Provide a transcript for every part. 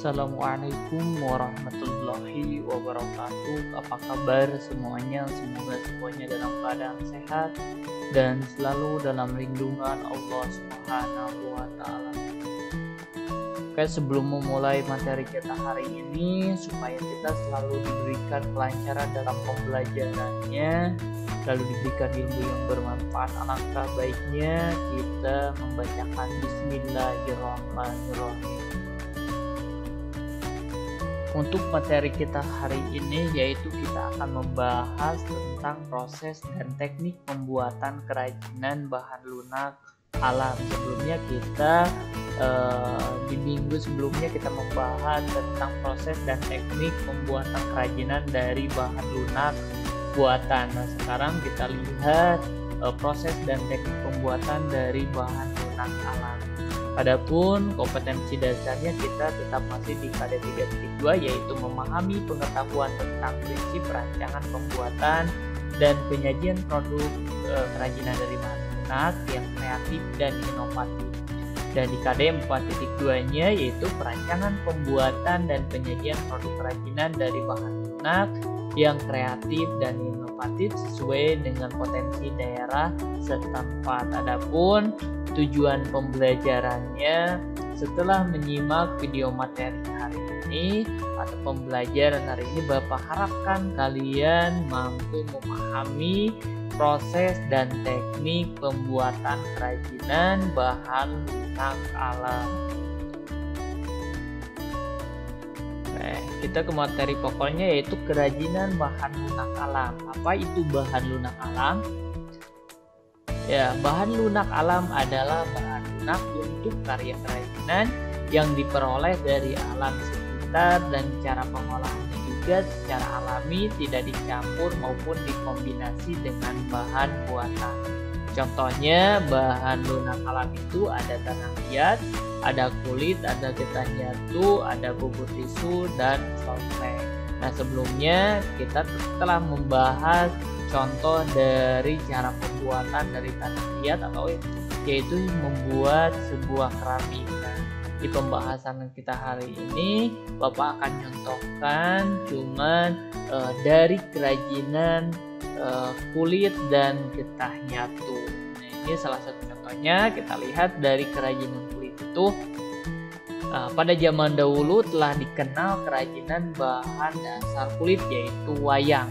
Assalamualaikum warahmatullahi wabarakatuh. Apa kabar semuanya? Semoga semuanya dalam keadaan sehat dan selalu dalam lindungan Allah Subhanahu wa Ta'ala. Oke, sebelum memulai materi kita hari ini, supaya kita selalu diberikan kelancaran dalam pembelajarannya, lalu diberikan ilmu yang bermanfaat, alangkah baiknya kita membacakan Bismillahirrahmanirrahim. Untuk materi kita hari ini, yaitu kita akan membahas tentang proses dan teknik pembuatan kerajinan bahan lunak alam. Sebelumnya kita di minggu sebelumnya kita membahas tentang proses dan teknik pembuatan kerajinan dari bahan lunak buatan. Nah, sekarang kita lihat proses dan teknik pembuatan dari bahan lunak alam. Adapun kompetensi dasarnya kita tetap masih di KD 3.2, yaitu memahami pengetahuan tentang prinsip perancangan pembuatan dan penyajian produk kerajinan dari bahan lunak yang kreatif dan inovatif. Dan di KD 4.2-nya yaitu perancangan pembuatan dan penyajian produk kerajinan dari bahan lunak yang kreatif dan inovatif sesuai dengan potensi daerah setempat. Adapun tujuan pembelajarannya, setelah menyimak video materi hari ini atau pembelajaran hari ini, Bapak harapkan kalian mampu memahami proses dan teknik pembuatan kerajinan bahan lunak alam. Kita ke materi pokoknya, yaitu kerajinan bahan lunak alam. Apa itu bahan lunak alam? Ya, bahan lunak alam adalah bahan lunak untuk karya kerajinan yang diperoleh dari alam sekitar, dan cara pengolahannya juga secara alami, tidak dicampur maupun dikombinasi dengan bahan buatan. Contohnya, bahan lunak alam itu ada tanah liat, ada kulit, ada getah nyatu, ada bubur tisu, dan solvay. Nah, sebelumnya kita telah membahas contoh dari cara pembuatan dari tanah liat, atau yaitu membuat sebuah keramik. Nah, di pembahasan kita hari ini Bapak akan contohkan cuman dari kerajinan kulit dan getah nyatu. Nah, ini salah satu contohnya. Kita lihat dari kerajinan kulit itu, pada zaman dahulu telah dikenal kerajinan bahan dasar kulit, yaitu wayang.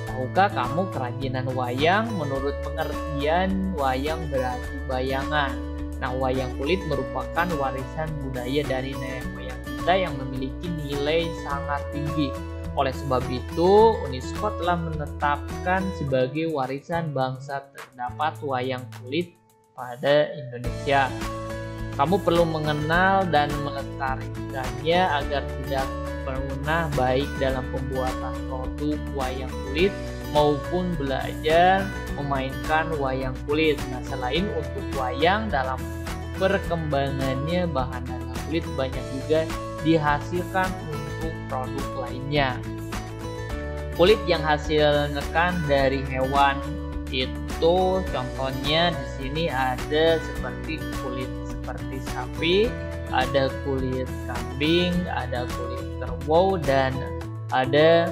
Tahukah kamu kerajinan wayang? Menurut pengertian, wayang berarti bayangan. Nah, wayang kulit merupakan warisan budaya dari nenek moyang kita yang memiliki nilai sangat tinggi. Oleh sebab itu, UNESCO telah menetapkan sebagai warisan bangsa terdapat wayang kulit pada Indonesia. Kamu perlu mengenal dan melestarikannya agar tidak pernah baik dalam pembuatan produk wayang kulit maupun belajar memainkan wayang kulit. Nah, selain untuk wayang, dalam perkembangannya bahan dasar kulit banyak juga dihasilkan untuk produk lainnya. Kulit yang hasilkan dari hewan itu contohnya di sini ada seperti kulit seperti sapi, ada kulit kambing, ada kulit kerbau, dan ada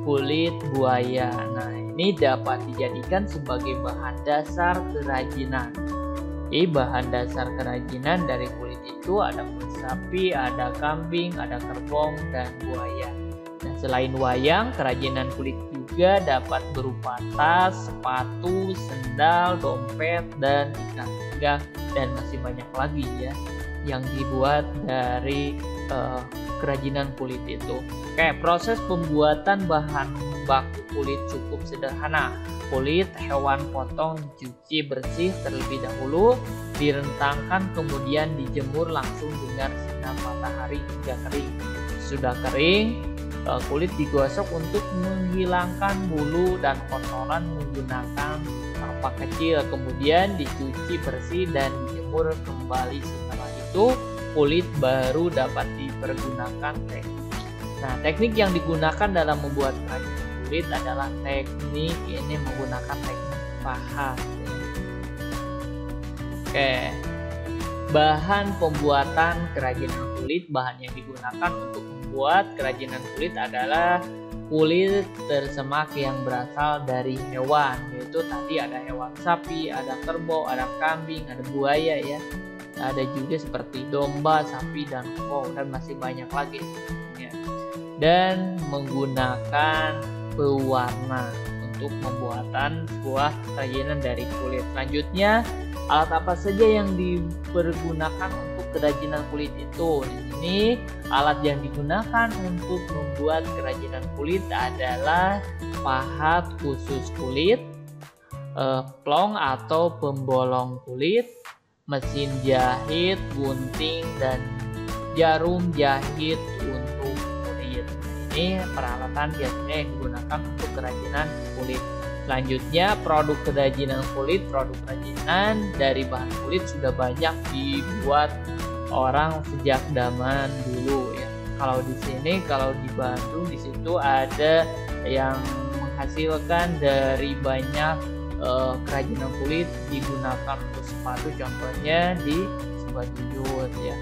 kulit buaya. Nah, ini dapat dijadikan sebagai bahan dasar kerajinan. Bahan dasar kerajinan dari kulit itu ada kulit sapi, ada kambing, ada kerbau, dan buaya. Nah, selain wayang, kerajinan kulit juga dapat berupa tas, sepatu, sendal, dompet, dan ikat pinggang, dan masih banyak lagi ya yang dibuat dari kerajinan kulit itu. Oke, proses pembuatan bahan baku kulit cukup sederhana. Kulit hewan potong dicuci bersih terlebih dahulu, direntangkan, kemudian dijemur langsung dengan sinar matahari hingga kering. Sudah kering, kulit digosok untuk menghilangkan bulu dan kotoran menggunakan tapak kecil, kemudian dicuci bersih dan dijemur kembali. Setelah itu kulit baru dapat dipergunakan teknik. Nah, teknik yang digunakan dalam membuat kerajinan kulit adalah teknik ini menggunakan teknik pahat. Oke, Bahan pembuatan kerajinan kulit, bahan yang digunakan untuk membuat kerajinan kulit adalah kulit tersemak yang berasal dari hewan, yaitu tadi ada hewan sapi, ada kerbau, ada kambing, ada buaya ya. Ada juga seperti domba, sapi, dan kerbau, dan masih banyak lagi ya. Dan menggunakan pewarna untuk pembuatan sebuah kerajinan dari kulit. Selanjutnya, alat apa saja yang dipergunakan untuk kerajinan kulit itu? Di sini alat yang digunakan untuk membuat kerajinan kulit adalah pahat khusus kulit, plong atau pembolong kulit, mesin jahit, gunting, dan jarum jahit untuk kulit. Ini peralatan biasanya yang digunakan untuk kerajinan kulit. Selanjutnya, produk kerajinan kulit. Produk kerajinan dari bahan kulit sudah banyak dibuat orang sejak zaman dulu ya. Kalau di sini, kalau di Bandung, di situ ada yang menghasilkan dari banyak kerajinan kulit digunakan untuk sepatu, contohnya di Subaduyut ya.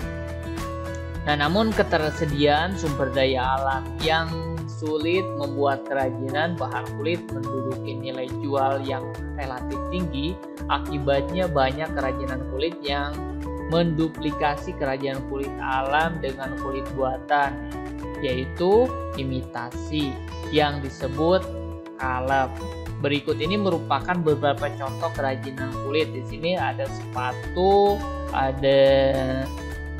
Nah, namun ketersediaan sumber daya alam yang sulit membuat kerajinan bahan kulit menduduki nilai jual yang relatif tinggi. Akibatnya banyak kerajinan kulit yang menduplikasi kerajinan kulit alam dengan kulit buatan, yaitu imitasi yang disebut kalep. Berikut ini merupakan beberapa contoh kerajinan kulit. Di sini ada sepatu, ada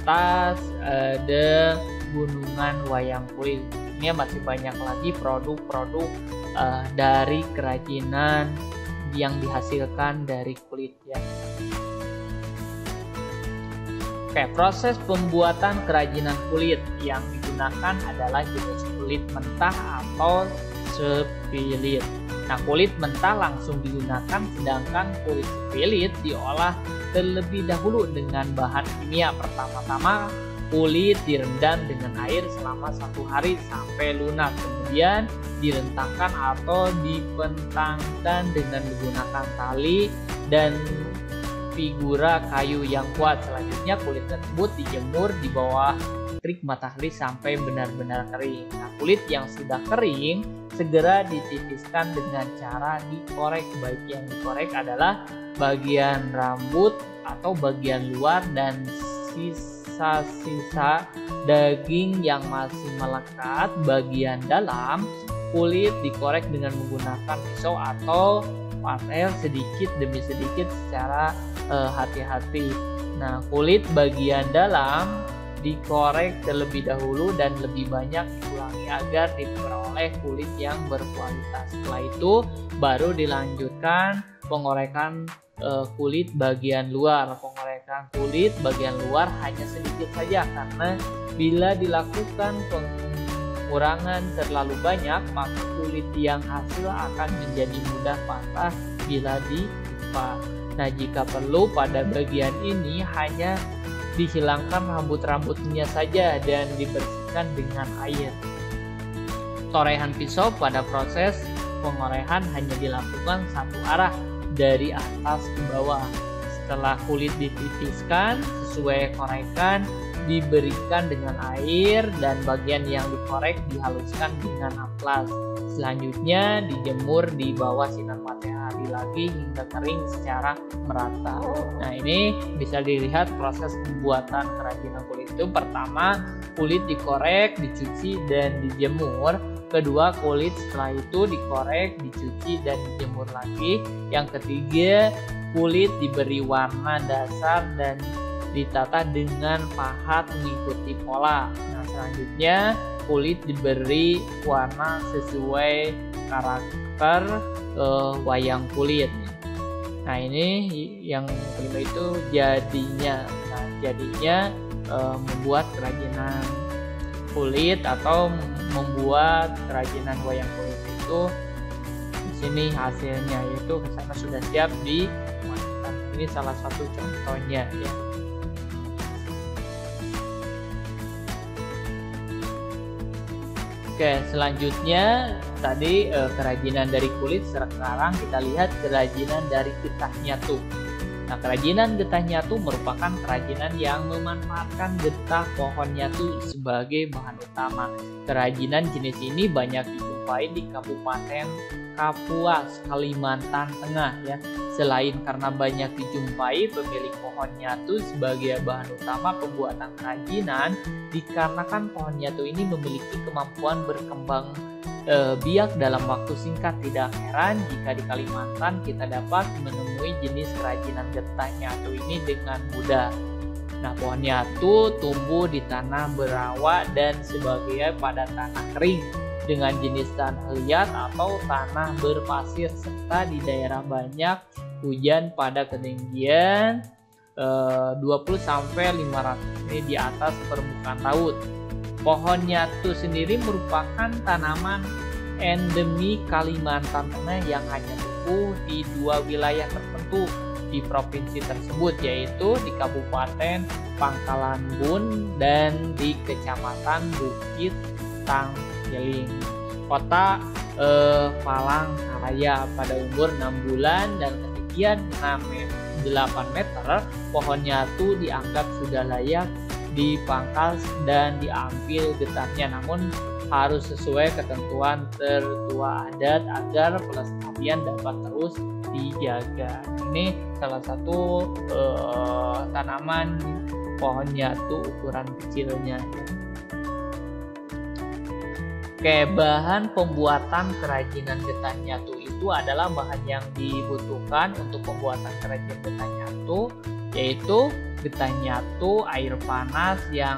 tas, ada gunungan wayang kulit. Ini masih banyak lagi produk-produk dari kerajinan yang dihasilkan dari kulit ya. Oke, proses pembuatan kerajinan kulit yang digunakan adalah jenis kulit mentah atau sepilit. Nah, kulit mentah langsung digunakan, sedangkan kulit sepilit diolah terlebih dahulu dengan bahan kimia. Pertama-tama kulit direndam dengan air selama 1 hari sampai lunak, kemudian direntangkan atau dipentangkan dengan menggunakan tali dan figura kayu yang kuat. Selanjutnya kulit tersebut dijemur di bawah terik matahari sampai benar-benar kering. Nah, kulit yang sudah kering segera ditipiskan dengan cara dikorek. Baik yang dikorek adalah bagian rambut atau bagian luar dan sisa-sisa daging yang masih melekat. Bagian dalam kulit dikorek dengan menggunakan pisau atau patel sedikit demi sedikit secara hati-hati. Nah, kulit bagian dalam dikorek terlebih dahulu dan lebih banyak diulangi agar diperoleh kulit yang berkualitas. Setelah itu baru dilanjutkan pengorekan kulit bagian luar. Pengorekan kulit bagian luar hanya sedikit saja, karena bila dilakukan pengurangan terlalu banyak maka kulit yang hasil akan menjadi mudah patah bila ditimpa. Nah, jika perlu pada bagian ini hanya dihilangkan rambut-rambutnya saja dan dibersihkan dengan air. Torehan pisau pada proses pengorehan hanya dilakukan satu arah dari atas ke bawah. Setelah kulit ditipiskan sesuai korekan, diberikan dengan air dan bagian yang dikorek dihaluskan dengan amplas. Selanjutnya dijemur di bawah sinar matahari lagi hingga kering secara merata. Nah, ini bisa dilihat proses pembuatan kerajinan kulit itu. Pertama, kulit dikorek, dicuci, dan dijemur. Kedua, kulit setelah itu dikorek, dicuci, dan dijemur lagi. Yang ketiga, kulit diberi warna dasar dan ditata dengan pahat mengikuti pola. Nah, selanjutnya kulit diberi warna sesuai karakter wayang kulit. Nah, ini yang kelima itu jadinya. Nah, jadinya membuat kerajinan kulit atau membuat kerajinan wayang kulit itu di sini hasilnya, yaitu kesana sudah siap dimasukkan. Ini salah satu contohnya ya. Oke, selanjutnya tadi kerajinan dari kulit. Sekarang kita lihat kerajinan dari getah nyatu. Nah, kerajinan getah nyatu merupakan kerajinan yang memanfaatkan getah pohon nyatu sebagai bahan utama. Kerajinan jenis ini banyak dijumpai di Kabupaten Kapuas, Kalimantan Tengah ya. Selain karena banyak dijumpai pemilik pohon nyatu sebagai bahan utama pembuatan kerajinan, dikarenakan pohon nyatu ini memiliki kemampuan berkembang biak dalam waktu singkat. Tidak heran jika di Kalimantan kita dapat menemui jenis kerajinan getah nyatu ini dengan mudah. Nah, pohon nyatu tumbuh di tanah berawa dan sebagian pada tanah kering dengan jenis tanah liat atau tanah berpasir, serta di daerah banyak hujan pada ketinggian 20-500 meter di atas permukaan laut. Pohon nyatu sendiri merupakan tanaman endemi Kalimantan Tengah yang hanya tumbuh di 2 wilayah tertentu di provinsi tersebut, yaitu di Kabupaten Pangkalan Bun dan di Kecamatan Bukit Tanggiling, Kota Palangkaraya. Pada umur 6 bulan dan ketinggian 8 meter, pohon nyatu dianggap sudah layak dipangkas dan diambil getahnya, namun harus sesuai ketentuan tertua adat agar pelestarian dapat terus dijaga. Ini salah satu tanaman pohon nyatu ukuran kecilnya. Oke, bahan pembuatan kerajinan getah nyatu itu adalah bahan yang dibutuhkan untuk pembuatan kerajinan getah nyatu, yaitu getah nyatu, air panas yang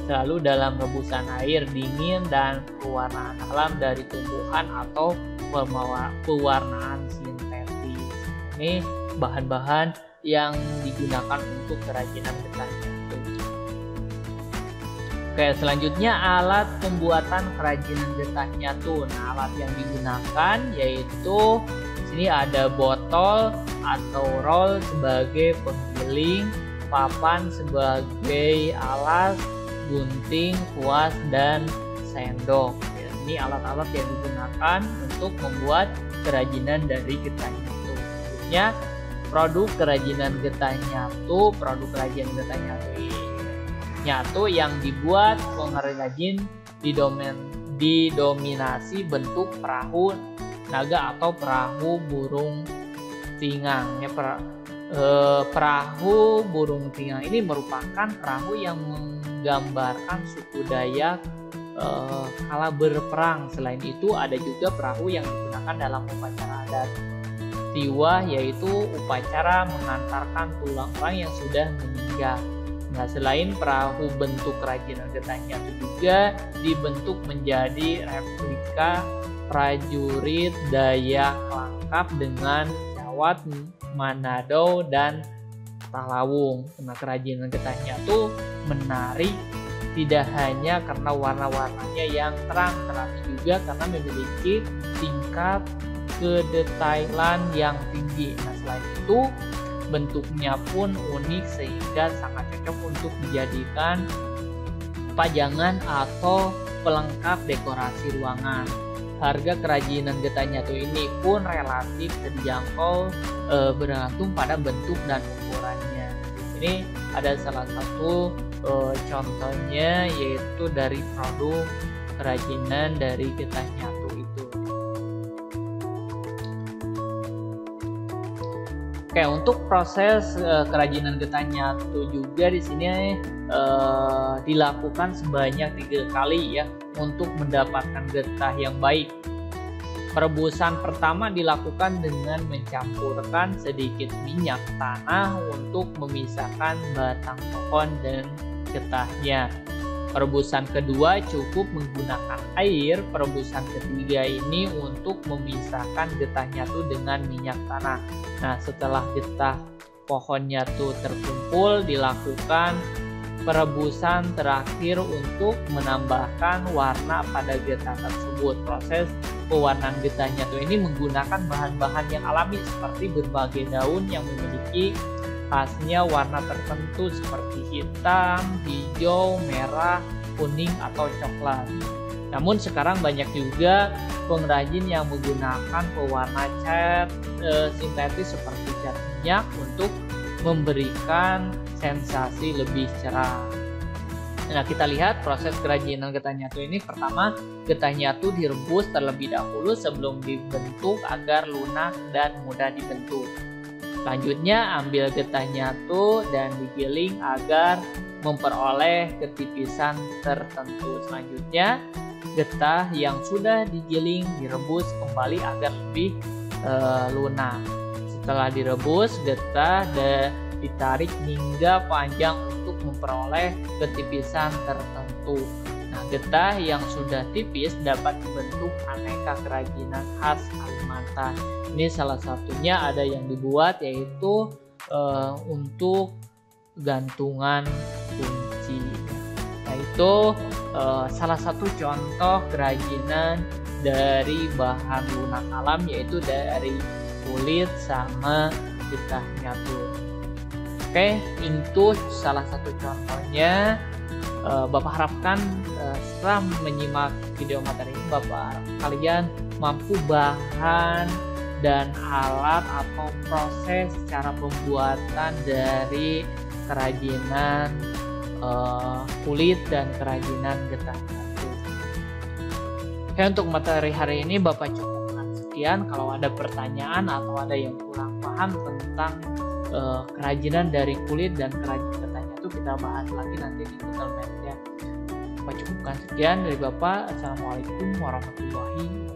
selalu dalam rebusan air dingin, dan pewarnaan alam dari tumbuhan atau pewarnaan sintetis. Ini bahan-bahan yang digunakan untuk kerajinan getah nyatu. Oke, selanjutnya alat pembuatan kerajinan getah nyatu. Nah, alat yang digunakan yaitu sini ada botol atau roll sebagai penggiling, papan sebagai alas, gunting, kuas, dan sendok. Ini alat-alat yang digunakan untuk membuat kerajinan dari getah nyatu. Selanjutnya, produk kerajinan getah nyatu. Produk kerajinan getah nyatu yang dibuat pengrajin didominasi bentuk perahu naga atau perahu burung tingang. Perahu burung tingang ini merupakan perahu yang menggambarkan suku Dayak kala berperang. Selain itu, ada juga perahu yang digunakan dalam upacara adat Tiwa, yaitu upacara mengantarkan tulang orang yang sudah meninggal. Nah, selain perahu bentuk kerajinan getah nyatu juga dibentuk menjadi replika prajurit Dayak lengkap dengan cawat, Manado, dan Talawung. Nah, kerajinan getah nyatu menarik tidak hanya karena warna-warnanya yang terang, tetapi juga karena memiliki tingkat kedetailan yang tinggi. Nah, selain itu bentuknya pun unik sehingga sangat cocok untuk dijadikan pajangan atau pelengkap dekorasi ruangan. Harga kerajinan getah nyatu ini pun relatif terjangkau bergantung pada bentuk dan ukurannya. Ini ada salah satu contohnya, yaitu dari produk kerajinan dari getah nyatu itu. Oke, untuk proses kerajinan getah nyatu juga di sini dilakukan sebanyak 3 kali ya untuk mendapatkan getah yang baik. Perebusan pertama dilakukan dengan mencampurkan sedikit minyak tanah untuk memisahkan batang pohon dan getahnya. Perebusan kedua cukup menggunakan air. Perebusan ketiga ini untuk memisahkan getah nyatu dengan minyak tanah. Nah, setelah getah pohon nyatu terkumpul, dilakukan perebusan terakhir untuk menambahkan warna pada getah tersebut. Proses pewarnaan getah nyatu ini menggunakan bahan-bahan yang alami seperti berbagai daun yang memiliki khasnya warna tertentu seperti hitam, hijau, merah, kuning, atau coklat. Namun sekarang banyak juga pengrajin yang menggunakan pewarna cat sintetis seperti cat minyak untuk memberikan sensasi lebih cerah. Nah, kita lihat proses kerajinan getah nyatu ini. Pertama, getah nyatu direbus terlebih dahulu sebelum dibentuk agar lunak dan mudah dibentuk. Selanjutnya, ambil getah nyatu dan digiling agar memperoleh ketipisan tertentu. Selanjutnya, getah yang sudah digiling direbus kembali agar lebih lunak. Setelah direbus, getah ditarik hingga panjang untuk memperoleh ketipisan tertentu. Nah, getah yang sudah tipis dapat dibentuk aneka kerajinan khas Kalimantan. Ini salah satunya ada yang dibuat yaitu untuk gantungan kunci. Nah, itu salah satu contoh kerajinan dari bahan lunak alam, yaitu dari kulit sama getah nyatu. Oke, itu salah satu contohnya. Bapak harapkan setelah menyimak video materi ini, Bapak kalian mampu bahan dan alat atau proses cara pembuatan dari kerajinan kulit dan kerajinan getah nyatu. Oke, untuk materi hari ini Bapak cukupkan sekian. Kalau ada pertanyaan atau ada yang kurang paham tentang kerajinan dari kulit dan kerajinan getah nyatu, kita bahas lagi nanti di Google Meet ya. Bapak cukupkan sekian dari Bapak. Assalamualaikum warahmatullahi wabarakatuh.